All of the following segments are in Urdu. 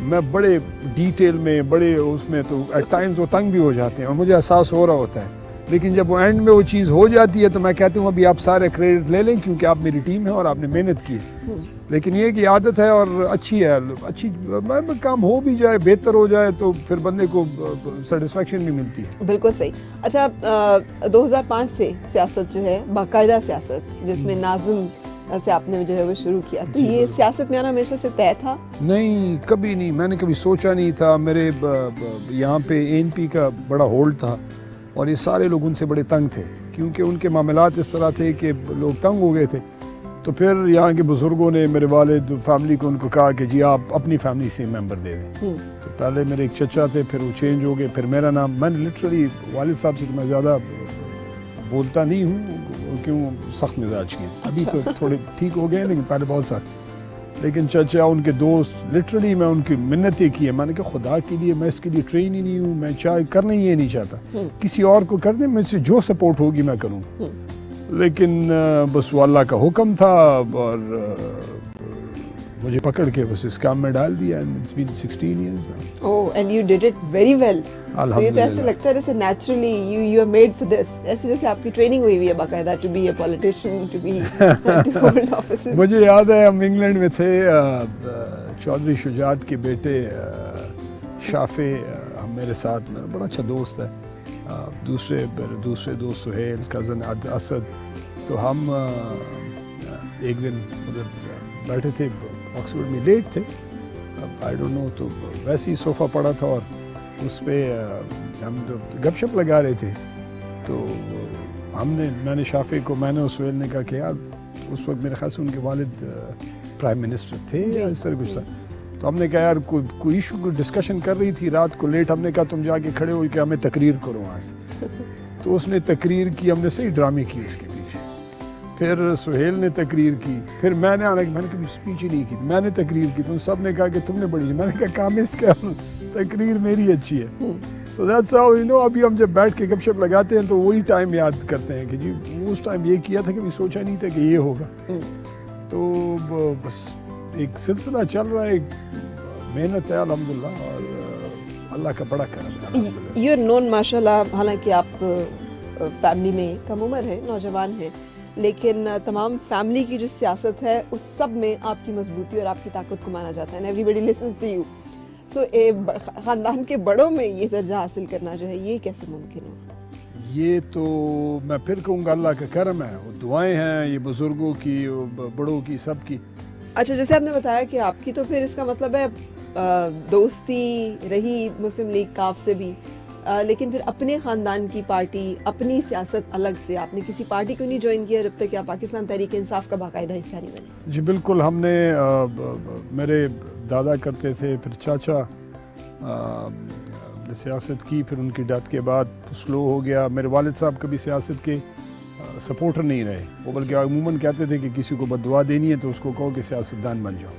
میں بڑے ڈیٹیل میں بڑے اس میں تو ایٹ ٹائمز وہ تنگ بھی ہو جاتے ہیں اور مجھے احساس ہو رہا ہوتا ہے، لیکن جب وہ اینڈ میں وہ چیز ہو جاتی ہے تو میں کہتا ہوں ابھی آپ سارے کریڈٹ لے لیں کیونکہ آپ میری ٹیم ہے اور آپ نے محنت کی ہے. لیکن یہ کہ عادت ہے اور اچھی ہے، اچھی کام ہو بھی جائے بہتر ہو جائے تو پھر بندے کو سیٹسفیکشن بھی ملتی ہے. بالکل صحیح. اچھا 2005 سے سیاست جو ہے باقاعدہ سیاست جس میں ناظم سے آپ نے جو ہے وہ شروع کیا، تو یہ سیاست میں آنا ہمیشہ سے طے تھا؟ نہیں کبھی نہیں، میں نے کبھی سوچا نہیں تھا. میرے یہاں پہ ANP کا بڑا ہولڈ تھا اور یہ سارے لوگ ان سے بڑے تنگ تھے کیونکہ ان کے معاملات اس طرح تھے کہ لوگ تنگ ہو گئے تھے. تو پھر یہاں کے بزرگوں نے میرے والد فیملی کو ان کو کہا کہ جی آپ اپنی فیملی سے ممبر دے دیں. تو پہلے میرے ایک چچا تھے، پھر وہ چینج ہو گئے، پھر میرا نام. میں نے لٹرلی والد صاحب سے تو میں زیادہ بولتا نہیں ہوں کیوں سخت مزاج کے، ابھی تو تھوڑے ٹھیک ہو گئے ہیں لیکن پہلے بہت سخت. لیکن چچا ان کے دوست لٹرلی میں ان کی منتیں کی ہیں، میں نے کہا خدا کے لیے میں اس کے لیے ٹرین ہی نہیں ہوں، میں کرنا ہی یہ نہیں چاہتا، کسی اور کو کر دیں، مجھ سے جو سپورٹ ہوگی میں کروں. لیکن بس وہ اللہ کا حکم تھا اور مجھے پکڑ کے بس اس کام میں ڈال دیا. It's been 16 years now. Oh, and you did it very well. So یہ تو ایسے لگتا ہے جیسے naturally you are made for this. ایسے جیسے آپ کی ٹریننگ ہوئی ہوئی ہے باقاعدہ to be a politician, to hold offices. مجھے یاد ہے ہم انگلینڈ میں تھے، چودھری شجاعت کے بیٹے شافع ہم میرے ساتھ، میرا بڑا اچھا دوست ہے، دوسرے دوست سہیل، کزن اسد. تو ہم ایک دن ادھر بیٹھے تھے آکسفورڈ میں، لیٹ تھے، آئی ڈونٹ نو، تو ویسے ہی صوفہ پڑا تھا اور اس پہ ہم تو گپ شپ لگا رہے تھے. تو میں نے شافع کو، میں نے اور سہیل نے کہا کہ یار اس وقت میرے خیال سے ان کے والد پرائم منسٹر تھے یا اس طرح کچھ تھا. تو ہم نے کہا یار کوئی ایشو کو ڈسکشن کر رہی تھی رات کو لیٹ، ہم نے کہا تم جا کے کھڑے ہو کہ ہمیں تقریر کرو وہاں سے. تو اس نے تقریر کی، ہم نے صحیح ڈرامے کی اس کے پیچھے. پھر سہیل نے تقریر کی، پھر میں نے میں نے کبھی اسپیچ ہی نہیں کی، میں نے تقریر کی. تو سب نے کہا کہ تم نے بڑی، میں نے کہا کام اس کا تقریر میری اچھی ہے. So that's how you know. ابھی ہم جب بیٹھ کے گپ شپ لگاتے ہیں تو وہی ٹائم یاد کرتے ہیں کہ جی اس ٹائم یہ کیا تھا، کبھی سوچا نہیں تھا کہ یہ ہوگا. تو بس ایک سلسلہ چل رہا ہے، محنت ہے الحمدللہ اور اللہ کا بڑا کرم ہے. یو آر نون ماشاء اللہ، حالانکہ آپ فیملی میں کم عمر ہیں، نوجوان ہیں، لیکن تمام فیملی کی جو سیاست ہے اس سب میں آپ کی مضبوطی اور آپ کی طاقت کو مانا جاتا ہے. And everybody listens to you. So خاندان کے بڑوں میں یہ درجہ حاصل کرنا جو ہے یہ کیسے ممکن ہو؟ یہ تو میں پھر کہوں گا اللہ کا کرم ہے، وہ دعائیں ہیں یہ بزرگوں کی، بڑوں کی، سب کی. اچھا جیسے آپ نے بتایا کہ آپ کی تو پھر اس کا مطلب ہے دوستی رہی مسلم لیگ کاف سے بھی، لیکن پھر اپنے خاندان کی پارٹی، اپنی سیاست الگ سے آپ نے کسی پارٹی کو نہیں جوائن کیا جب تک کہ آپ پاکستان تحریک انصاف کا باقاعدہ حصہ نہیں بنے؟ جی بالکل، ہم نے میرے دادا کرتے تھے، پھر چاچا سیاست کی، پھر ان کی ڈیتھ کے بعد سلو ہو گیا. میرے والد صاحب کبھی سیاست کے سپورٹر نہیں رہے، وہ بلکہ عموماً کہتے تھے کہ کسی کو بد دعا دینی ہے تو اس کو کہو کہ سیاستدان بن جاؤ.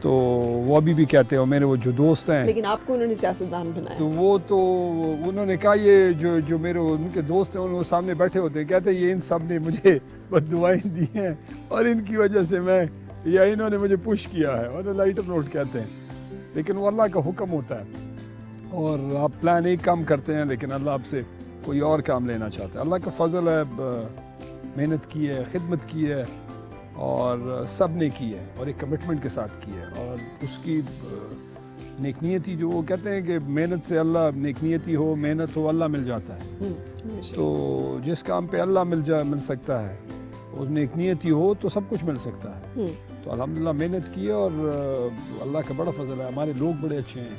تو وہ ابھی بھی کہتے ہیں، اور میرے وہ جو دوست ہیں، لیکن آپ کو انہوں نے سیاستدان بنایا. تو وہ تو انہوں نے کہا یہ جو میرے ان کے دوست ہیں وہ سامنے بیٹھے ہوتے ہیں، کہتے ہیں یہ ان سب نے مجھے بد دعائیں دی ہیں اور ان کی وجہ سے میں، یا انہوں نے مجھے پش کیا ہے، اور لائٹر نوٹ کہتے ہیں. لیکن وہ اللہ کا حکم ہوتا ہے اور آپ پلان ایک کام کرتے ہیں لیکن اللہ آپ سے کوئی اور کام لینا چاہتا ہے. اللہ کا فضل ہے، محنت کی ہے، خدمت کی ہے اور سب نے کی ہے اور ایک کمٹمنٹ کے ساتھ کی ہے. اور اس کی نیک نیتی، جو وہ کہتے ہیں کہ محنت سے اللہ، نیک نیتی ہو، محنت ہو، اللہ مل جاتا ہے. تو جس کام پہ اللہ مل سکتا ہے، اس نیک نیتی ہو تو سب کچھ مل سکتا ہے. تو الحمدللہ محنت کی ہے اور اللہ کا بڑا فضل ہے. ہمارے لوگ بڑے اچھے ہیں،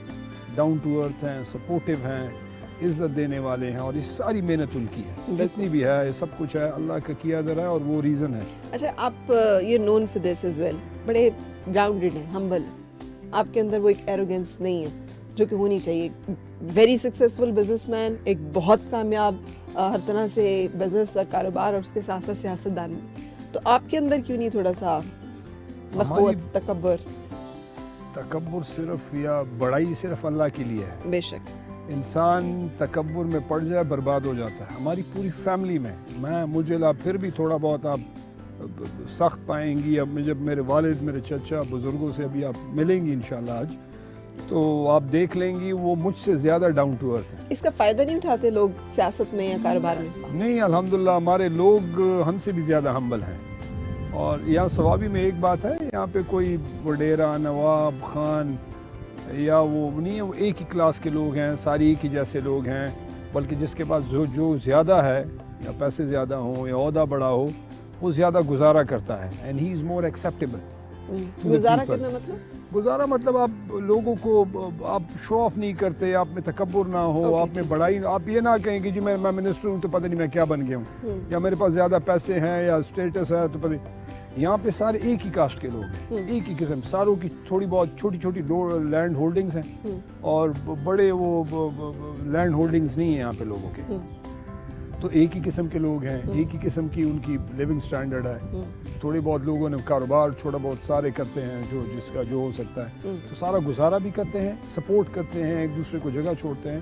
ڈاؤن ٹو ارتھ ہیں، سپورٹیو ہیں، عزت دینے والے ہیں، اور یہ ساری محنت ان کی ہے، جتنی بھی ہے، یہ سب کچھ ہے اللہ کا کیا ذرا ہے اور وہ ریزن ہے. اچھا آپ you known for this as well, بڑے گراؤنڈڈ ہیں، ہمبل ہیں، آپ کے اندر وہ ایک ایروگینس نہیں ہے جو کہ ہونی چاہیے. ویری سکسیزفل بزنس مین، ایک بہت کامیاب ہر طرح سے بزنس اور کاروبار اور اس کے ساتھ ساتھ سیاست دان. تو آپ کے اندر کیوں نہیں تھوڑا سا نخوت، تکبر صرف یا بڑائی صرف اللہ کے لیے ہے. بے شک انسان تکبر میں پڑ جائے برباد ہو جاتا ہے. ہماری پوری فیملی میں، مجھے پھر بھی تھوڑا بہت آپ سخت پائیں گی. اب جب میرے والد میرے چچا بزرگوں سے ابھی آپ ملیں گی انشاءاللہ آج, تو آپ دیکھ لیں گی وہ مجھ سے زیادہ ڈاؤن ٹو ارتھ ہیں. اس کا فائدہ نہیں اٹھاتے لوگ سیاست میں یا کاروبار میں؟ نہیں, الحمدللہ ہمارے لوگ ہم سے بھی زیادہ ہمبل ہیں. اور یہاں ثوابی میں ایک بات ہے, یہاں پہ کوئی وڈیرا نواب خان یا وہ نہیں ہے, وہ ایک ہی کلاس کے لوگ ہیں, سارے ایک ہی جیسے لوگ ہیں. بلکہ جس کے پاس جو زیادہ ہے یا پیسے زیادہ ہوں یا عہدہ بڑا ہو, وہ زیادہ گزارا کرتا ہے. And he is more acceptable. گزارا کرنا مطلب گزارا مطلب آپ لوگوں کو آپ شو آف نہیں کرتے, آپ میں تکبر نہ ہو, آپ میں بڑائی, آپ یہ نہ کہیں کہ جی میں منسٹر ہوں تو پتہ نہیں میں کیا بن گیا ہوں, یا میرے پاس زیادہ پیسے ہیں یا اسٹیٹس ہے تو پتہ نہیں. یہاں پہ سارے ایک ہی کاسٹ کے لوگ ہیں, ایک ہی قسم, ساروں کی تھوڑی بہت چھوٹی چھوٹی لینڈ ہولڈنگز ہیں, اور بڑے وہ لینڈ ہولڈنگز نہیں ہیں یہاں پہ لوگوں کے. تو ایک ہی قسم کے لوگ ہیں, ایک ہی قسم کی ان کی لیونگ سٹینڈرڈ ہے. تھوڑے بہت لوگوں نے کاروبار چھوٹا بہت سارے کرتے ہیں جو جس کا جو ہو سکتا ہے, تو سارا گزارا بھی کرتے ہیں, سپورٹ کرتے ہیں, ایک دوسرے کو جگہ چھوڑتے ہیں.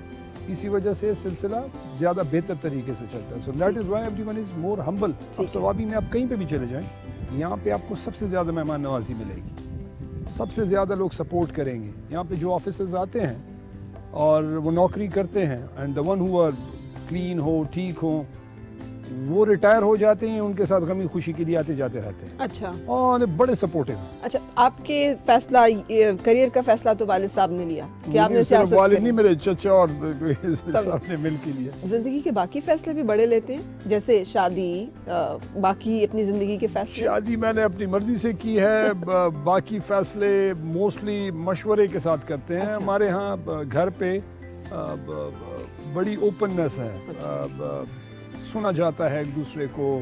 اسی وجہ سے سلسلہ زیادہ بہتر طریقے سے چلتا ہے. So that is why everyone is more humble. اب ثوابی میں آپ کہیں پہ بھی چلے جائیں, یہاں پہ آپ کو سب سے زیادہ مہمان نوازی ملے گی, سب سے زیادہ لوگ سپورٹ کریں گے. یہاں پہ جو آفیسرز آتے ہیں اور وہ نوکری کرتے ہیں, and the one who are clean ہو, ٹھیک ہوں, وہ ریٹائر ہو جاتے ہیں, ان کے ساتھ غمی خوشی کے لیے آتے جاتے رہتے ہیں. اچھا, اور بڑے سپورٹیو ہیں. اچھا, آپ کے فیصلہ کریئر کا فیصلہ تو والد صاحب نے لیا کہ آپ نے صرف والد نہیں, میرے چچا اور صاحب نے مل کے لیا. زندگی کے باقی فیصلے بھی بڑے لیتے ہیں, جیسے شادی, باقی اپنی زندگی کے فیصلے؟ شادی میں نے اپنی مرضی سے کی ہے, باقی فیصلے موسٹلی مشورے کے ساتھ کرتے ہیں. ہمارے ہاں گھر پہ بڑی اوپننس ہے, سنا جاتا ہے ایک دوسرے کو,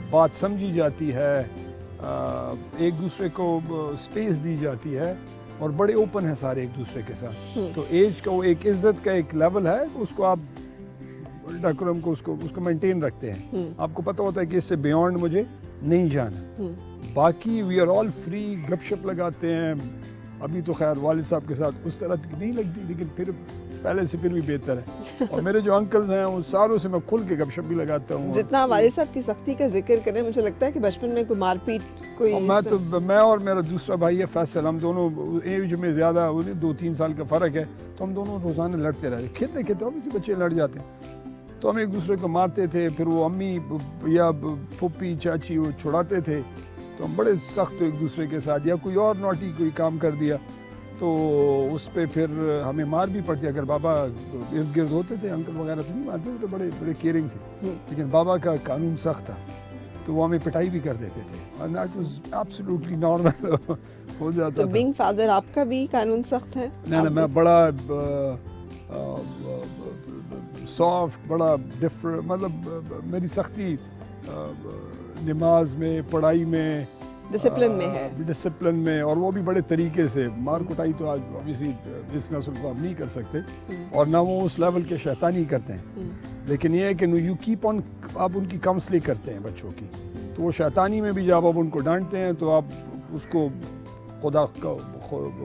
بات سمجھی جاتی ہے, ایک دوسرے کو سپیس دی جاتی ہے, اور بڑے اوپن ہیں سارے ایک دوسرے کے ساتھ. تو ایج کا وہ ایک عزت کا ایک لیول ہے, اس کو آپ ڈیکورم کو اس کو مینٹین رکھتے ہیں. آپ کو پتہ ہوتا ہے کہ اس سے بیونڈ مجھے نہیں جانا. باقی وی آر آل فری, گپ شپ لگاتے ہیں. ابھی تو خیر والد صاحب کے ساتھ اس طرح کی نہیں لگتی, لیکن پھر پہلے سے پھر بھی بہتر ہے. اور میرے جو انکلز ہیں ان ساروں سے میں کھل کے گپ شپ بھی لگاتا ہوں. جتنا والد صاحب کی سختی کا ذکر کریں, مجھے لگتا ہے کہ بچپن میں کوئی مار پیٹ کوئی, میں اور میرا دوسرا بھائی ہے فیصل, ہم دونوں ایج میں زیادہ 2-3 سال کا فرق ہے, تو ہم دونوں روزانہ لڑتے رہتے, کھیلتے کھیلتے obviously بچے لڑ جاتے ہیں, تو ہم ایک دوسرے کو مارتے تھے. پھر وہ امی یا پھوپھی چاچی وہ چھڑاتے تھے, تو ہم بڑے سخت ایک دوسرے کے ساتھ, یا کوئی اور نوٹی کوئی کام کر دیا تو اس پہ پھر ہمیں مار بھی پڑتی. اگر بابا ارد گرد ہوتے تھے, انکل وغیرہ تو نہیں مارتے, وہ تو بڑے بڑے کیئرنگ تھے, لیکن بابا کا قانون سخت تھا, تو وہ ہمیں پٹائی بھی کر دیتے تھے. and that was absolutely normal ہو جاتا تھا. تو بینگ فادر آپ کا بھی قانون سخت ہے؟ نہیں, میں بڑا سافٹ, بڑا ڈفرنٹ, مطلب میری سختی نماز میں, پڑھائی میں, ڈسپلن میں ہے, ڈسپلن میں, اور وہ بھی بڑے طریقے سے. مار کٹائی تو آج اوبیسلی اس نسل کو آپ نہیں کر سکتے, اور نہ وہ اس لیول کے شیطانی کرتے ہیں, لیکن یہ ہے کہ یو کیپ آن, آپ ان کی کاؤنسلنگ کرتے ہیں بچوں کی, تو وہ شیطانی میں بھی جب آپ ان کو ڈانٹتے ہیں تو آپ اس کو خدا کا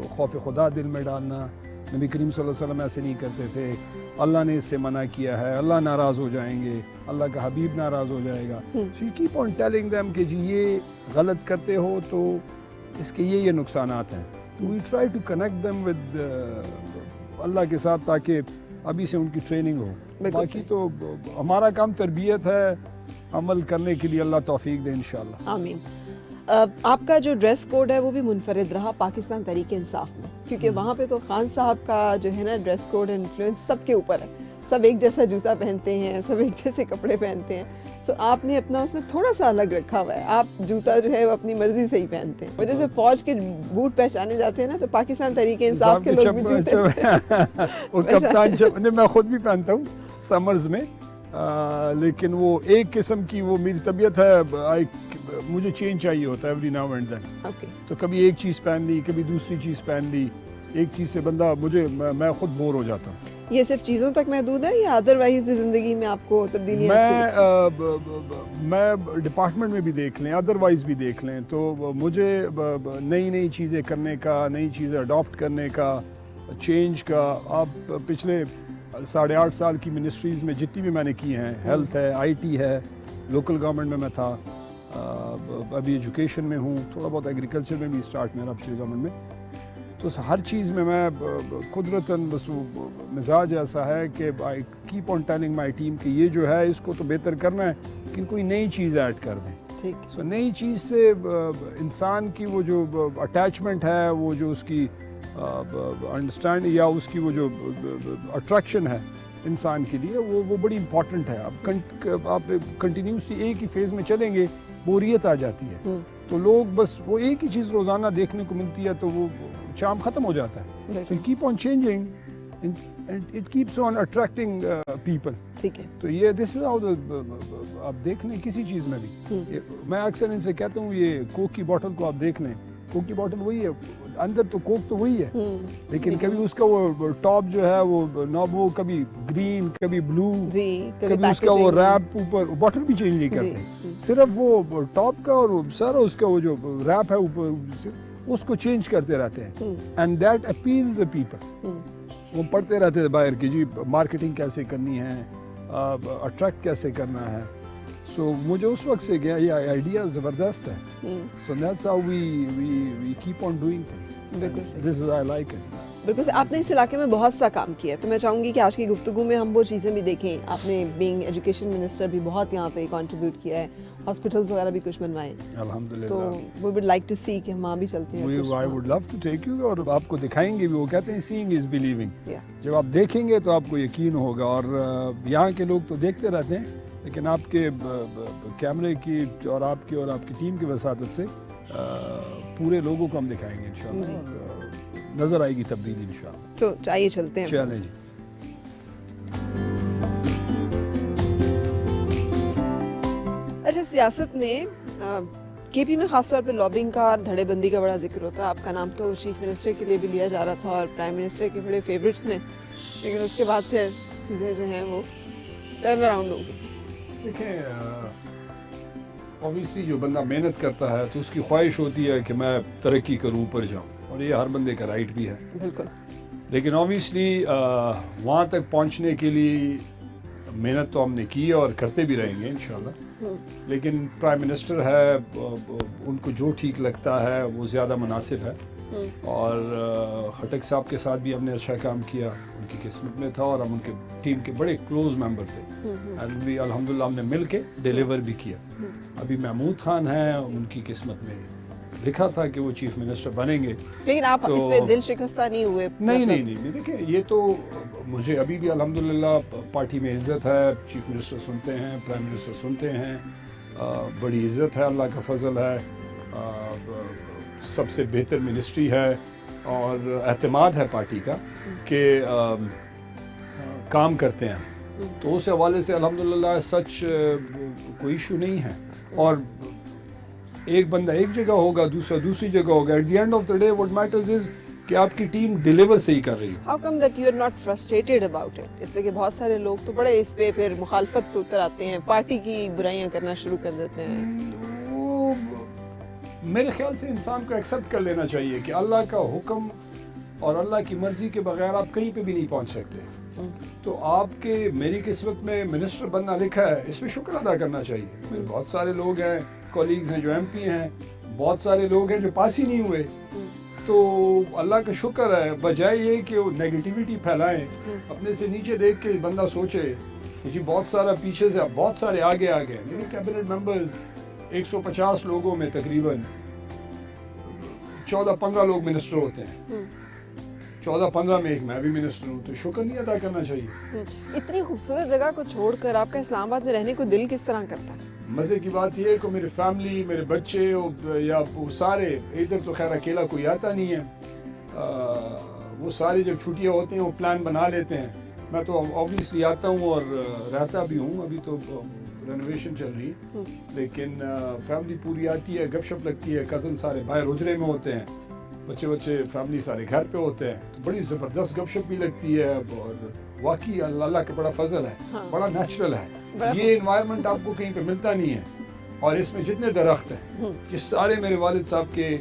خوف خدا دل میں ڈالنا. نبی کریم صلی اللہ علیہ وسلم ایسے نہیں کرتے تھے, اللہ نے اس سے منع کیا ہے, اللہ ناراض ہو جائیں گے, اللہ کا حبیب ناراض ہو جائے گا. So you keep on telling them کہ جی یہ غلط کرتے ہو تو اس کے یہ نقصانات ہیں. We try to connect them with اللہ کے ساتھ, تاکہ ابھی سے ان کی ٹریننگ ہو. باقی تو ہمارا کام تربیت ہے, عمل کرنے کے لیے اللہ توفیق دے انشاءاللہ. آمین. آپ کا جو ڈریس کوڈ ہے وہ بھی منفرد رہا پاکستان تحریک انصاف میں, کیونکہ وہاں پہ تو خان صاحب کا جو ہے نا ڈریس کوڈ انفلوئنس سب کے اوپر ہے, سب ایک جیسا جوتا پہنتے ہیں, سب ایک جیسے کپڑے پہنتے ہیں. سو آپ نے اپنا اس میں تھوڑا سا الگ رکھا ہوا ہے, آپ جوتا جو ہے وہ اپنی مرضی سے ہی پہنتے ہیں. وجہ سے فوج کے بوٹ پہچانے جاتے ہیں نا, تو پاکستان تحریک انصاف کے لوگ بھی جوتے وہ کپتان میں خود بھی پہنتا ہوں سمرز میں, لیکن وہ ایک قسم کی وہ میری طبیعت ہے, مجھے چینج چاہیے ہوتا ہے ایوری ناؤ اینڈ دین. تو کبھی ایک چیز پہن لی, کبھی دوسری چیز پہن لی, ایک چیز سے بندہ میں خود بور ہو جاتا ہوں. یہ صرف چیزوں تک محدود ہے یا ادروائز بھی زندگی میں آپ کو تبدیلی؟ میں ڈپارٹمنٹ میں بھی دیکھ لیں, ادروائز بھی دیکھ لیں, تو مجھے نئی چیزیں کرنے کا, نئی چیزیں اڈاپٹ کرنے کا, چینج کا. آپ پچھلے 8.5 سال کی منسٹریز میں جتنی بھی میں نے کی ہیں, ہیلتھ ہے, آئی ٹی ہے, لوکل گورنمنٹ میں تھا, ابھی ایجوکیشن میں ہوں, تھوڑا بہت ایگریکلچر میں بھی اسٹارٹ میرا پچھلی گورنمنٹ میں. تو ہر چیز میں قدرتاً بس وہ مزاج ایسا ہے کہ I keep on telling my team کہ یہ جو ہے اس کو تو بہتر کرنا ہے, لیکن کوئی نئی چیز ایڈ کر دیں. سو نئی چیز سے انسان کی وہ جو اٹیچمنٹ ہے, وہ جو اس کی انڈرسٹینڈ یا اس کی وہ جو اٹریکشن ہے انسان کے لیے, وہ بڑی امپورٹنٹ ہے. آپ کنٹینیوسلی ایک ہی فیز میں چلیں گے, بوریت آ جاتی ہے. تو لوگ بس وہ ایک ہی چیز روزانہ دیکھنے کو ملتی ہے تو وہ چارم ختم ہو جاتا ہے. So keep on changing and it keeps on attracting people. ٹھیک ہے. تو یہ this is how آپ دیکھ لیں کسی چیز میں بھی. میں اکثر ان سے کہتا ہوں یہ کوک کی بوٹل کو آپ دیکھ لیں, کوک کی بوٹل وہی ہے, اندر تو کوک تو وہی ہے, لیکن کبھی اس کا وہ ٹاپ جو ہے وہ نوب وہ کبھی گرین کبھی بلو, کبھی اس کا وہ ریپ اوپر, بوٹل بھی چینج نہیں کرتے, صرف وہ ٹاپ کا اور سارا اس کا وہ جو ریپ ہے اوپر اس کو چینج کرتے رہتے ہیں. And that appeals the people. وہ پڑھتے رہتے ہیں باہر کی جی مارکیٹنگ کیسے کرنی ہے, اٹریکٹ کیسے کرنا ہے. سو مجھے اس وقت سے گیا یہ آئیڈیا زبردست ہے. So that's how we keep on doing things. This is I like it. بالکل. آپ نے اس علاقے میں بہت سا کام کیا ہے, تو میں چاہوں گی کہ آج کی گفتگو میں ہم وہ چیزیں بھی دیکھیں. آپ نے بینگ ایجوکیشن منسٹر بھی بہت یہاں پہ کنٹریبیوٹ کیا ہے, ہاسپٹلز وغیرہ بھی کچھ بنوائے. الحمدللہ. تو we would like to see کہ ہم وہاں بھی چلتے ہیں. I would love to take you, اور آپ کو دکھائیں گے بھی. وہ کہتے ہیں سیئنگ از بلیونگ. جب آپ دیکھیں گے تو آپ کو یقین ہوگا. اور یہاں کے لوگ تو دیکھتے رہتے ہیں, لیکن آپ کے کیمرے کی اور آپ کی ٹیم کی وساطت سے پورے لوگوں کو ہم دکھائیں گے انشاءاللہ. نظر آئے گی تبدیلی انشاءاللہ. تو چاہیے چلتے ہیں. چلیں جی. اچھا, سیاست میں کے پی میں خاص طور پہ لابنگ کا اور دھڑے بندی کا بڑا ذکر ہوتا ہے. آپ کا نام تو چیف منسٹر کے لیے بھی لیا جا رہا تھا اور پرائم منسٹر کے بڑے فیوریٹس میں, لیکن اس کے بعد پھر چیزیں جو ہیں وہ ٹرن اراؤنڈ ہوں گی. دیکھیں, اوبیسلی جو بندہ محنت کرتا ہے تو اس کی خواہش ہوتی ہے کہ میں ترقی کروں, اوپر جاؤں, اور یہ ہر بندے کا رائٹ بھی ہے. بالکل. لیکن اوبیسلی وہاں تک پہنچنے کے لیے محنت تو ہم نے کی اور کرتے بھی رہیں گے انشاءاللہ. لیکن پرائم منسٹر ہے, ان کو جو ٹھیک لگتا ہے وہ زیادہ مناسب ہے. اور خٹک صاحب کے ساتھ بھی ہم نے اچھا کام کیا, ان کی قسمت میں تھا, اور ہم ان کے ٹیم کے بڑے کلوز ممبر تھے. اینڈ بھی الحمدللہ ہم نے مل کے ڈیلیور بھی کیا. ابھی محمود خان ہیں, ان کی قسمت میں لکھا تھا کہ وہ چیف منسٹر بنیں گے, لیکن آپ اس پہ دل شکستہ نہیں ہوئے. نہیں. دیکھیں, یہ تو مجھے ابھی بھی الحمدللہ پارٹی میں عزت ہے. چیف منسٹر سنتے ہیں, پرائم منسٹر سنتے ہیں, بڑی عزت ہے, اللہ کا فضل ہے. سب سے بہتر منسٹری ہے, اور اعتماد ہے پارٹی کا کہ کام کرتے ہیں. تو اس حوالے سے الحمدللہ سچ کوئی ایشو نہیں ہے. اور ایک بندہ ایک جگہ ہوگا, دوسرا دوسری جگہ ہوگا. At the end of the day what matters is کہ آپ کی ٹیم ڈیلیور صحیح کر رہی ہے. How come that you are not frustrated about it? اس لیے کہ بہت سارے لوگ تو بڑے اس پہ پھر مخالفت پہ اتر آتے ہیں, پارٹی کی برائیاں کرنا شروع کر دیتے ہیں. وہ میرے خیال سے انسان کو ایکسیپٹ کر لینا چاہیے کہ اللہ کا حکم اور اللہ کی مرضی کے بغیر آپ کہیں پہ بھی نہیں پہنچ سکتے. تو آپ کے میری قسمت میں منسٹر بننا لکھا ہے, اس پہ شکر ادا کرنا چاہیے. میرے بہت سارے لوگ ہیں, کولیگز ہیں جو ایم پی ہیں, بہت سارے لوگ ہیں جو پاس ہی نہیں ہوئے. تو اللہ کا شکر ہے, بجائے یہ کہ وہ نیگیٹیوٹی پھیلائیں, اپنے سے نیچے دیکھ کے بندہ سوچے کہ جی بہت سارا پیچھے سے بہت سارے آگے لیکن کیبنٹ ممبرز 150 لوگوں میں تقریباً 14-15 لوگ منسٹر ہوتے ہیں. 14-15 میں ایک میں بھی منسٹر ہوں, تو شکر نہیں ادا کرنا چاہیے. اتنی خوبصورت جگہ کو چھوڑ کر آپ کا اسلام آباد میں رہنے کو دل کس طرح کرتا ہے؟ مزے کی بات یہ ہے کہ میری فیملی, میرے بچے یا وہ سارے ادھر, تو خیر اکیلا کوئی آتا نہیں ہے. وہ سارے جب چھٹیاں ہوتے ہیں وہ پلان بنا لیتے ہیں. میں تو آبویسلی آتا ہوں اور رہتا بھی ہوں. ابھی تو رینوویشن چل رہی ہے, لیکن فیملی پوری آتی ہے, گپ شپ لگتی ہے. کزن سارے باہر حجرے میں ہوتے ہیں, بچے فیملی سارے گھر پہ ہوتے ہیں, تو بڑی زبردست گپ شپ بھی لگتی ہے. اور واقعی اللہ کا بڑا فضل ہے, بڑا نیچرل ہے. یہ انوائرمنٹ آپ کو کہیں پہ ملتا نہیں ہے. اور اس میں جتنے درخت ہیں یہ سارے میرے والد صاحب کے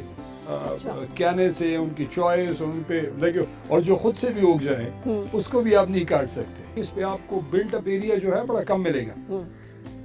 کہنے سے, ان کی چوائس, ان پہ لگے, اور جو خود سے بھی اگ جائے اس کو بھی آپ نہیں کاٹ سکتے. اس پہ آپ کو بلٹ اپ ایریا جو ہے بڑا کم ملے گا.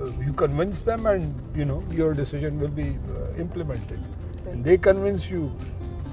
You convince them, and you know your decision will be implemented. They convince you,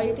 IT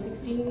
16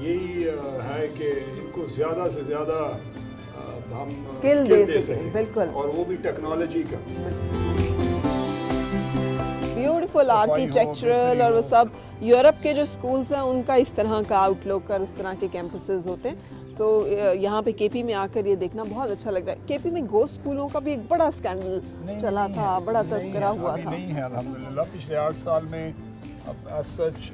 یہی ہے کہ ان کو زیادہ سے زیادہ ہم اسکل دے سکیں. بالکل. اور وہ بھی ٹیکنالوجی کا. بیوٹیفل آرکیٹیکچرل اور وہ سب یورپ کے جو اسکولس ہیں ان کا اس طرح کا آؤٹ لک اور اس طرح کے کیمپسز ہوتے ہیں. سو یہاں پہ کے پی میں آ کر یہ دیکھنا بہت اچھا لگ رہا ہے. کے پی میں گھوسٹ اسکولوں کا بھی ایک بڑا اسکینڈل چلا تھا, بڑا تذکرہ ہوا تھا. نہیں ہے الحمدللہ. پچھلے 8 سال میں اب as such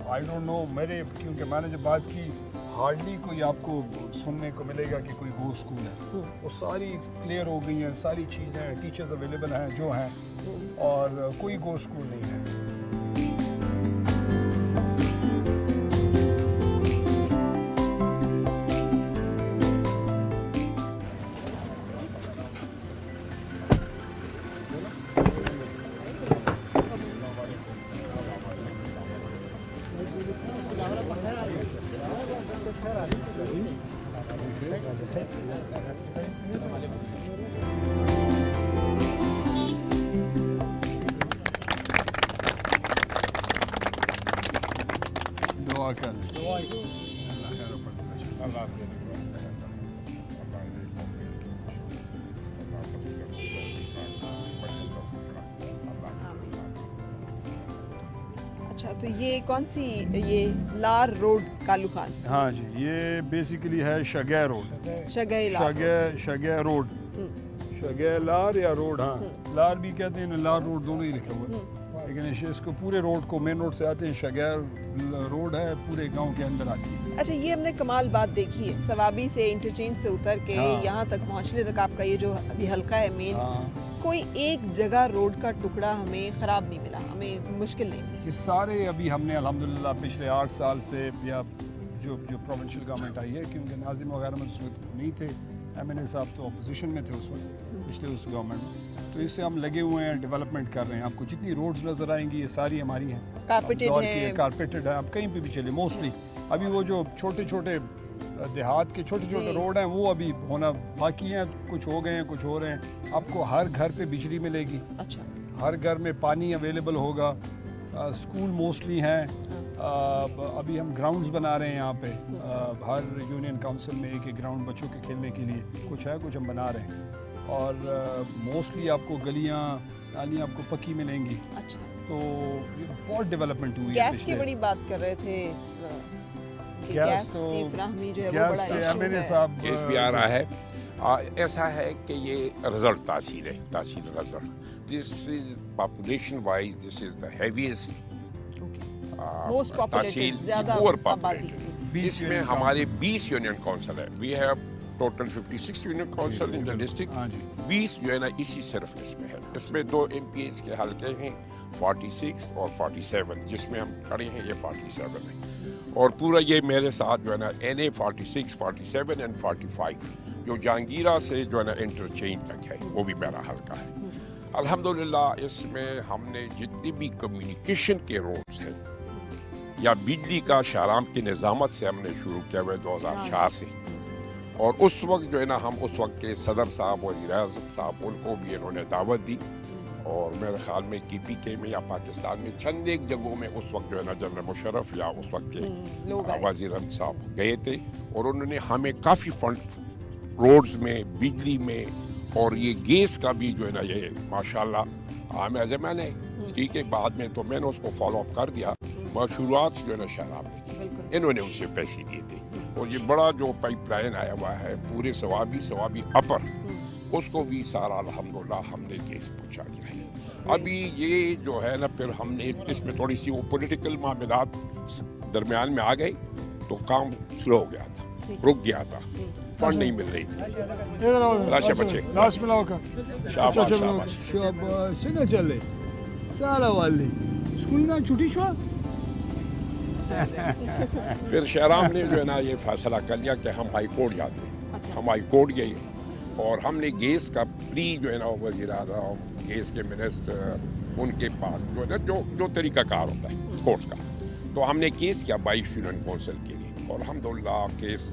I don't know, میرے کیونکہ میں نے جب بات کی ہارڈلی کوئی آپ کو سننے کو ملے گا کہ کوئی گھوسٹ اسکول ہے. وہ ساری کلیئر ہو گئی ہیں, ساری چیزیں, ٹیچرز اویلیبل ہیں جو ہیں, اور کوئی گھوسٹ اسکول نہیں ہے. دعا کر اچھا, تو یہ کون سی, یہ لار روڈ کالو خان؟ ہاں جی, یہ بیسیکلی ہے شگے روڈ. شگے لار. شگے روڈ, شگے لار یا روڈ. ہاں, لار بھی کہتے ہیں, لار روڈ دونوں ہی لکھے ہوئے, لیکن اس کو پورے روڈ کو مین روڈ سے آتے ہیں. شگے روڈ ہے, پورے گاؤں کے اندر آتی ہے. اچھا, یہ ہم نے کمال بات دیکھی ہے, ثوابی سے انٹرچینج سے اتر کے یہاں تک پہنچنے تک آپ کا یہ جو ابھی حلقہ ہے مین, کوئی ایک جگہ روڈ کا ٹکڑا ہمیں خراب نہیں ملا, ہمیں مشکل نہیں ملی. یہ سارے ابھی ہم نے الحمدللہ پچھلے 8 سال سے, یا جو پروونشل گورنمنٹ آئی ہے, کیونکہ ناظم وغیرہ میں اس وقت نہیں تھے, ایم این اے صاحب تو اپوزیشن میں تھے اس وقت پچھلے اس گورنمنٹ میں, تو اس سے ہم لگے ہوئے ہیں, ڈیولپمنٹ کر رہے ہیں. آپ کو جتنی روڈز نظر آئیں گی یہ ساری ہماری ہیں, کارپیٹڈ ہے. آپ کہیں پہ بھی چلے, موسٹلی ابھی وہ جو چھوٹے چھوٹے دیہات کے چھوٹے چھوٹے روڈ ہیں وہ ابھی ہونا باقی ہیں, کچھ ہو گئے ہیں, کچھ ہو رہے ہیں. آپ کو ہر گھر پہ بجلی ملے گی. اچھا, ہر گھر میں پانی اویلیبل ہوگا. اسکول موسٹلی ہیں. ابھی ہم گراؤنڈز بنا رہے ہیں یہاں پہ, ہر یونین کاؤنسل میں ایک گراؤنڈ بچوں کے کھیلنے کے لیے کچھ ہے, کچھ ہم بنا رہے ہیں. اور موسٹلی آپ کو گلیاں نالیاں آپ کو پکی ملیں گی. اچھا, تو بہت ڈیولپمنٹ ہوئی ہے. گیس کی بڑی بات کر رہے تھے, گیس کی فراہمی جو ہے وہ بڑا ایشو ہے. گیس بھی آ رہا ہے. ایسا ہے کہ یہ رزلٹ تحصیل ہے, tehsil result. This is population wise this is the heaviest tehsil, over populated. اس میں ہمارے 20 یونین کونسل ہے. We have total 56 union council in the district. 20 جو ہے نا اسی صرف اس میں ہے. اس میں 2 ایم پی ایس کے حلقے ہیں, 46 اور 47, جس میں ہم کھڑے ہیں یہ 47 ہے. اور پورا یہ میرے ساتھ جو ہے نا NA 46, 47 اینڈ 45 جو جہانگیرہ سے جو ہے نا انٹرچینج تک ہے, وہ بھی میرا حلقہ ہے. الحمدللہ اس میں ہم نے جتنی بھی کمیونیکیشن کے روڈز ہیں یا بجلی کا شہرام کی نظامت سے ہم نے شروع کیا ہوئے 2004 سے. اور اس وقت جو ہے نا ہم اس وقت کے صدر صاحب, وزیر اعظم صاحب, ان کو بھی انہوں نے دعوت دی. اور میرے خیال میں KPK میں یا پاکستان میں چند ایک جگہوں میں اس وقت جو ہے نا جنرل مشرف یا اس وقت کے وزیر اعظم صاحب گئے تھے, اور انہوں نے ہمیں کافی فنڈ روڈز میں, بجلی میں, اور یہ گیس کا بھی جو ہے نا یہ ماشاءاللہ میں نے ٹھیک ہے. بعد میں تو میں نے اس کو فالو اپ کر دیا, مگر شروعات سے جو ہے نا شراب نے کی, انہوں نے اس سے پیسے دیے تھے. اور یہ بڑا جو پائپ لائن آیا ہوا ہے پورے ثوابی اپر, اس کو بھی سارا الحمدللہ ہم نے گیس پہنچا دیا ہے. ابھی یہ جو ہے نا پھر ہم نے اس میں تھوڑی سی وہ پولیٹیکل معاملات درمیان میں آ گئی, تو کام سلو ہو گیا تھا, رک گیا تھا, فنڈ نہیں مل رہی تھی. راشا بچے لاش ملاو کا شاباش شاباش. شاباش. څنګه چلے سارا والی اسکول نہ چھٹی شو. پھر شہرام نے جو ہے نا یہ فیصلہ کر لیا کہ ہم ہائی کورٹ جاتے ہیں. ہم ہائی کورٹ گئے, اور ہم نے گیس کا پری جو ہے نا وزیر اعظم, گیس کے منسٹر, ان کے پاس جو ہے نا جو طریقہ کار ہوتا ہے کورٹس کا, تو ہم نے کیس کیا 22 یونین کونسل کے لیے. اور الحمدللہ کیس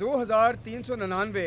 2,399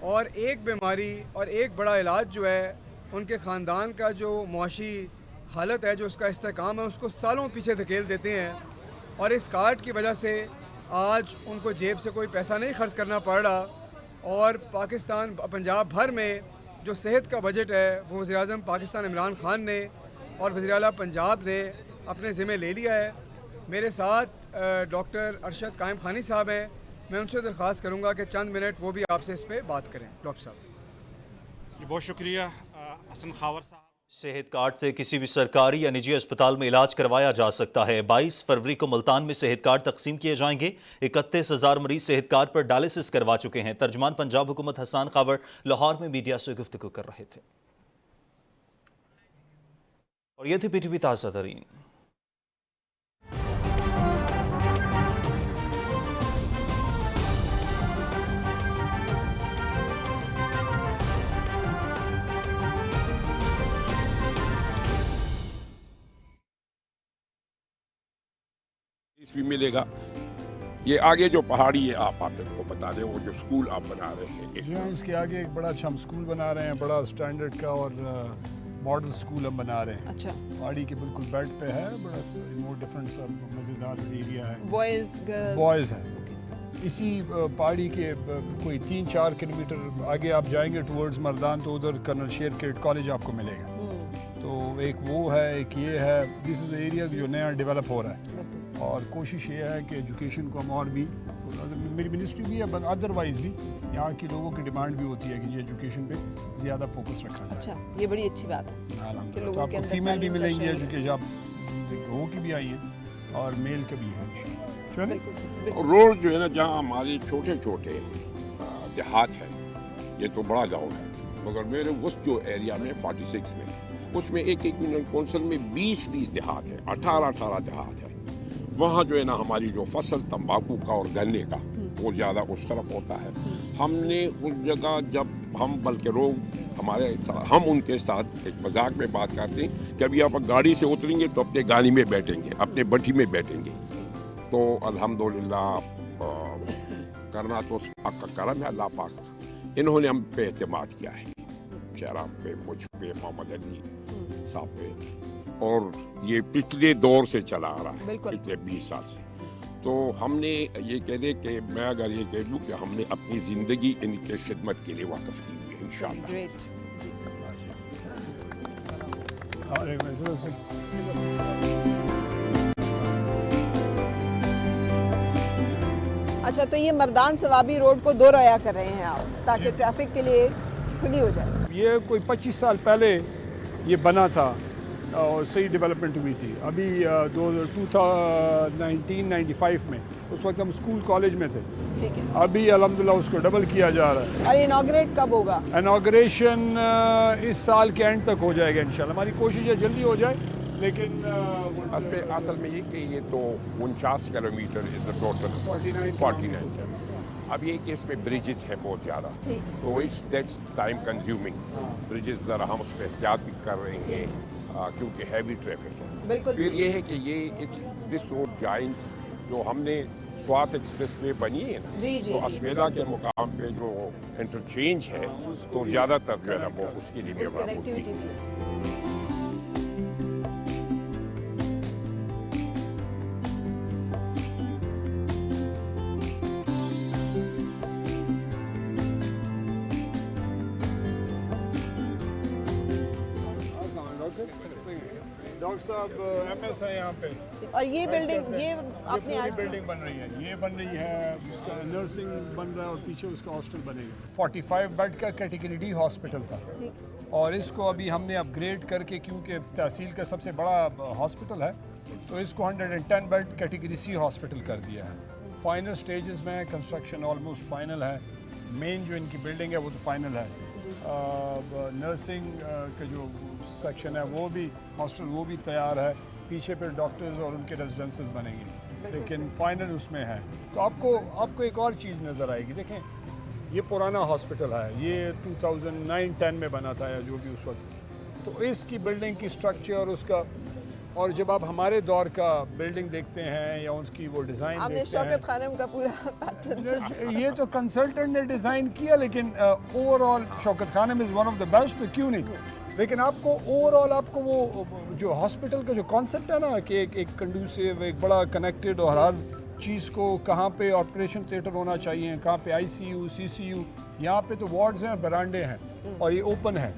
اور ایک بیماری اور ایک بڑا علاج جو ہے ان کے خاندان کا جو معاشی حالت ہے، جو اس کا استحکام ہے، اس کو سالوں پیچھے دھکیل دیتے ہیں. اور اس کارڈ کی وجہ سے آج ان کو جیب سے کوئی پیسہ نہیں خرچ کرنا پڑ رہا. اور پاکستان پنجاب بھر میں جو صحت کا بجٹ ہے وہ وزیر اعظم پاکستان عمران خان نے اور وزیر اعلیٰ پنجاب نے اپنے ذمہ لے لیا ہے. میرے ساتھ ڈاکٹر ارشد قائم خانی صاحب ہیں. میں ان سے درخواست کروں گا کہ چند منٹ وہ بھی آپ سے اس پہ بات کریں. ڈاکٹر صاحب. بہت شکریہ حسن خاور صاحب. صحت کارڈ سے کسی بھی سرکاری یا نجی اسپتال میں علاج کروایا جا سکتا ہے. 22 فروری کو ملتان میں صحت کارڈ تقسیم کیے جائیں گے. 31,000 مریض صحت کارڈ پر ڈائلسس کروا چکے ہیں. ترجمان پنجاب حکومت حسان خاور لاہور میں میڈیا سے گفتگو کر رہے تھے. اور یہ تھی پی ٹی وی تازہ ترین. بھی ملے گا. یہ آگے جو پہاڑی ہے آپ کو بتا دیں، وہ جو سکول آپ بنا رہے ہیں. جی ہاں، اس کے آگے ایک بڑا اچھا ہم سکول بنا رہے ہیں، بڑا سٹینڈرڈ کا اور ماڈل سکول ہم بنا رہے ہیں. اچھا. پہاڑی کے بالکل بیلٹ پہ ہے، بڑا ریموٹ ڈفرینٹ سا مزیدار ایریا ہے. بوائز ہے. اسی پہاڑی کے کوئی 3-4 کلومیٹر آگے آپ جائیں گے ٹورڈز مردان تو ادھر کرنل شیر کیڈ کالج آپ کو ملے گا. تو ایک وہ ہے، ایک یہ ہے. دس از ایریا جو نیا ڈیولپ ہو رہا ہے اور کوشش یہ ہے کہ ایجوکیشن کو ہم اور بھی، میری منسٹری بھی ہے بٹ ادروائز بھی یہاں کے لوگوں کی ڈیمانڈ بھی ہوتی ہے کہ یہ ایجوکیشن پہ زیادہ فوکس رکھا جائے. اچھا، یہ بڑی اچھی بات ہے. تو آپ کو فیمیل بھی ملیں گی ایجوکیشن، آپ وہ کی بھی آئی ہیں اور میل کے بھی ہیں. روڈ جو ہے نا، جہاں ہمارے چھوٹے چھوٹے دیہات ہیں، یہ تو بڑا گاؤں ہے مگر میرے اس جو ایریا میں 46 میں اس میں ایک یونین کونسل میں 20 دیہات ہیں، 18 دیہات ہیں. وہاں جو ہے نا ہماری جو فصل تمباکو کا اور گنے کا وہ زیادہ اس طرف ہوتا ہے. ہم نے اس جگہ جب ہم بلکہ لوگ ہم ان کے ساتھ ایک مذاق میں بات کرتے ہیں کہ ابھی آپ گاڑی سے اتریں گے تو اپنے گاڑی میں بیٹھیں گے، اپنے بٹھی میں بیٹھیں گے. تو الحمدللہ کرنا تو پاک کا کرم ہے، اللہ پاک. انہوں نے ہم پہ اعتماد کیا ہے، شہرام پہ، مجھ پہ، محمد علی صاحب پہ. اور یہ پچھلے دور سے چلا آ رہا ہے، پچھلے 20 سال سے. تو ہم نے یہ کہہ دے کہ میں اگر یہ کہہ دوں کہ ہم نے اپنی زندگی ان کے خدمت کے لیے وقف کی ہوئی ہے انشاءاللہ. اچھا، تو یہ مردان ثوابی روڈ کو دورایا کر رہے ہیں آپ تاکہ ٹریفک کے لیے کھلی ہو جائے. یہ کوئی 25 سال پہلے یہ بنا تھا اور صحیح ڈیولپمنٹ ہوئی تھی. ابھی 1995 میں اس وقت ہم اسکول کالج میں تھے. ٹھیک ہے. ابھی الحمدللہ اس کو ڈبل کیا جا رہا ہے. اور انوگریٹ کب ہوگا؟ انوگریشن اس سال کے اینڈ تک ہو جائے گا انشاءاللہ. ہماری کوشش ہے جلدی ہو جائے، لیکن اصل میں یہ کہ یہ تو 49 کلومیٹر ٹوٹل 49 ہے. اب یہ کہ اس میں بریجز ہیں بہت زیادہ، تو دیٹس ٹائم کنزیومنگ. بریجز ذرا ہم اس پہ احتیاط بھی کر رہے ہیں کیونکہ ہیوی ٹریفک ہے. پھر یہ ہے کہ یہ دس روڈ جوائنز جو ہم نے سوات ایکسپریس وے بنی ہے نا، تو اسویلا کے مقام پہ جو انٹرچینج ہے تو زیادہ تر جو ہے نا وہ اس کے لیے بھی ہمارا ہوتی ہے. ڈاکٹر صاحب ایم ایس ہے یہاں پہ. اور یہ بلڈنگ، یہ اپنے بلڈنگ بن رہی ہے، یہ بن رہی ہے، اس کا نرسنگ بن رہا ہے اور پیچھے اس کا ہاسٹل بنے گا. 45 بیڈ کا کیٹیگری ڈی ہاسپٹل تھا اور اس کو ابھی ہم نے اپ گریڈ کر کے، کیونکہ تحصیل کا سب سے بڑا ہاسپٹل ہے، تو اس کو 110 بیڈ کیٹیگری سی ہاسپٹل کر دیا ہے. فائنل سٹیجز میں، کنسٹرکشن آلموسٹ فائنل ہے. مین جو ان کی بلڈنگ ہے وہ تو فائنل ہے. نرسنگ کا جو سیکشن ہے وہ بھی، ہاسٹل وہ بھی تیار ہے. پیچھے پھر ڈاکٹرز اور ان کے ریزیڈنسز بنیں گے، لیکن فائنل اس میں ہے. تو آپ کو ایک اور چیز نظر آئے گی. دیکھیں، یہ پرانا ہاسپٹل ہے، یہ 2009-10 میں بنا تھا یا جو بھی اس وقت. تو اس کی بلڈنگ کی سٹرکچر، اس کا اور جب آپ ہمارے دور کا بلڈنگ دیکھتے ہیں یا اس کی وہ ڈیزائن آپ نے دیکھتے ہیں، شوکت خانم کا پورا پیٹرن یہ تو کنسلٹنٹ نے ڈیزائن کیا، لیکن over all Shaukat Khanum is one of the best, کیوں نہیں؟ لیکن آپ کو اوور آل آپ کو وہ جو ہاسپٹل کا جو کانسیپٹ ہے نا کہ ایک کنڈیوسیو، ایک بڑا کنیکٹڈ، اور ہر چیز کو کہاں پہ آپریشن تھیٹر ہونا چاہیے، کہاں پہ آئی سی یو، سی سی یو، یہاں پہ تو وارڈز ہیں، برانڈے ہیں اور یہ اوپن ہے،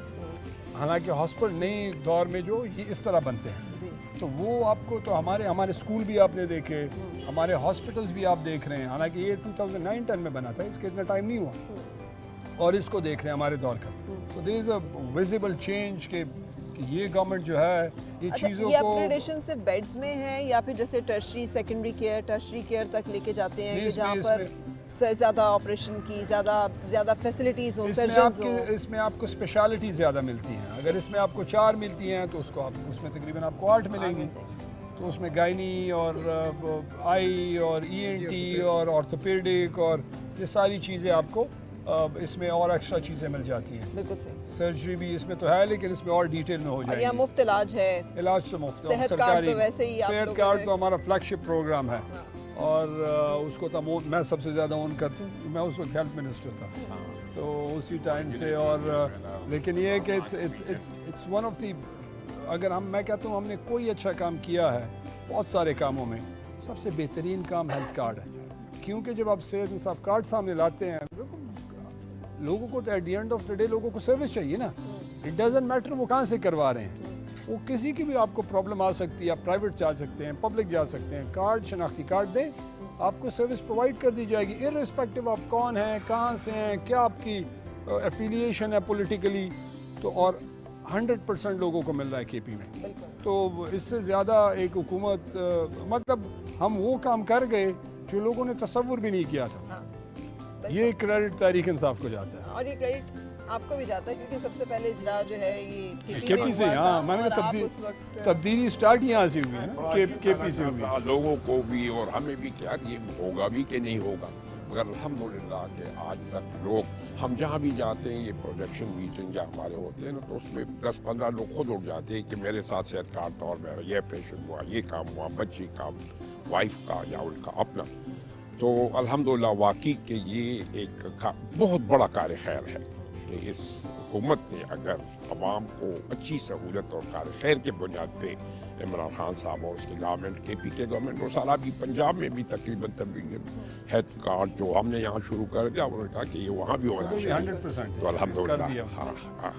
حالانکہ ہاسپٹل نئی دور میں جو یہ اس طرح بنتے ہیں، تو وہ آپ کو تو ہمارے اسکول بھی آپ نے دیکھے، ہمارے ہاسپٹلز بھی آپ دیکھ رہے ہیں، حالانکہ یہ 2009-10 میں بنا تھا، اس کے اتنا ٹائم نہیں ہوا، اور اس کو دیکھ رہے ہیں ہمارے دور کا، تو دیر از اے ویزیبل چینج کہ یہ گورنمنٹ جو ہے یہ چیزوں یہ کو اپگریڈیشن صرف بیڈز میں ہے یا پھر جیسے tertiary secondary care tertiary care تک لے کے جاتے ہیں کہ جہاں پر زیادہ آپریشن کی زیادہ فیسلٹیز ہوں، سرجنز ہوں؟ اس میں آپ کو اسپیشلٹی زیادہ ملتی ہیں، اگر اس میں آپ کو 4 ملتی ہیں تو اس میں تقریباً آپ کو 8 ملیں گی، تو اس میں گائنی اور آئی اور ای این ٹی اور آرتھوپیڈک اور یہ ساری چیزیں آپ کو اس میں اور ایکسٹرا چیزیں مل جاتی ہیں، بالکل صحیح، سرجری بھی اس میں تو ہے لیکن اس میں اور ڈیٹیل میں ہو اور جائے یہاں گی، مفت علاج ہے، علاج تو مفت ہے، صحت کارڈ سرکاری تو ویسے ہی آپ صحت لوگوں کارڈ نے- تو ہمارا فلیگ شپ پروگرام ہے، اور اس کو تو میں سب سے زیادہ اون کرتا ہوں، میں اس وقت ہیلتھ منسٹر تھا، تو اسی ٹائم سے، اور لیکن یہ ہے کہ اٹس ون آف دی، اگر میں کہتا ہوں ہم نے کوئی اچھا کام کیا ہے بہت سارے کاموں میں، سب سے بہترین کام ہیلتھ کارڈ ہے، کیونکہ جب آپ صحت انصاف کارڈ سامنے لاتے ہیں لوگوں کو تو at the end of the day لوگوں کو سروس چاہیے نا، اٹ ڈزنٹ میٹر وہ کہاں سے کروا رہے ہیں، وہ کسی کی بھی آپ کو پرابلم آ سکتی ہے، آپ پرائیویٹ جا سکتے ہیں، پبلک جا سکتے ہیں، کارڈ شناختی کارڈ دیں، آپ کو سروس پرووائڈ کر دی جائے گی ارسپیکٹو آف کون ہیں، کہاں سے ہیں، کیا آپ کی ایفیلیشن ہے پولیٹیکلی، تو اور 100% لوگوں کو مل رہا ہے کے پی میں، تو اس سے زیادہ ایک حکومت مطلب ہم وہ کام کر گئے جو لوگوں نے تصور بھی نہیں کیا تھا، یہ کریڈٹ تحریک انصاف کو جاتا ہے، اور یہ کریڈٹ آپ کو بھی جاتا ہے کیونکہ سب سے پہلے اجرا جو ہے یہ کے پی سے، ہاں میں نے تبدیلی سٹارٹ یہاں سے ہوئی ہے نا، کے پی سے ہوئی ہے، لوگوں کو بھی اور ہمیں بھی کیا یہ ہوگا بھی کہ نہیں ہوگا، مگر الحمدللہ کہ آج تک لوگ، ہم جہاں بھی جاتے ہیں یہ پروجیکشن میٹنگ جہاں ہمارے ہوتے ہیں نا، تو اس میں 10-15 لوگ خود اٹھ جاتے ہیں کہ میرے ساتھ صحت کارڈ تھا اور میرا یہ آپریشن ہوا، یہ کام ہوا، بچی کا، وائف کا یا ان کا اپنا، تو الحمدللہ واقعی کہ یہ ایک بہت بڑا کار خیر ہے کہ اس حکومت نے اگر عوام کو اچھی سہولت اور کار خیر کے بنیاد پہ عمران خان صاحب اور اس کی گورنمنٹ، کے پی کے گورنمنٹ، اور سارا بھی پنجاب میں بھی تقریباً ہیلتھ کارڈ جو ہم نے یہاں شروع کر دیا، انہوں نے کہا کہ یہ وہاں بھی ہونا چاہیے، 100% تو الحمدللہ، ہاں ہاں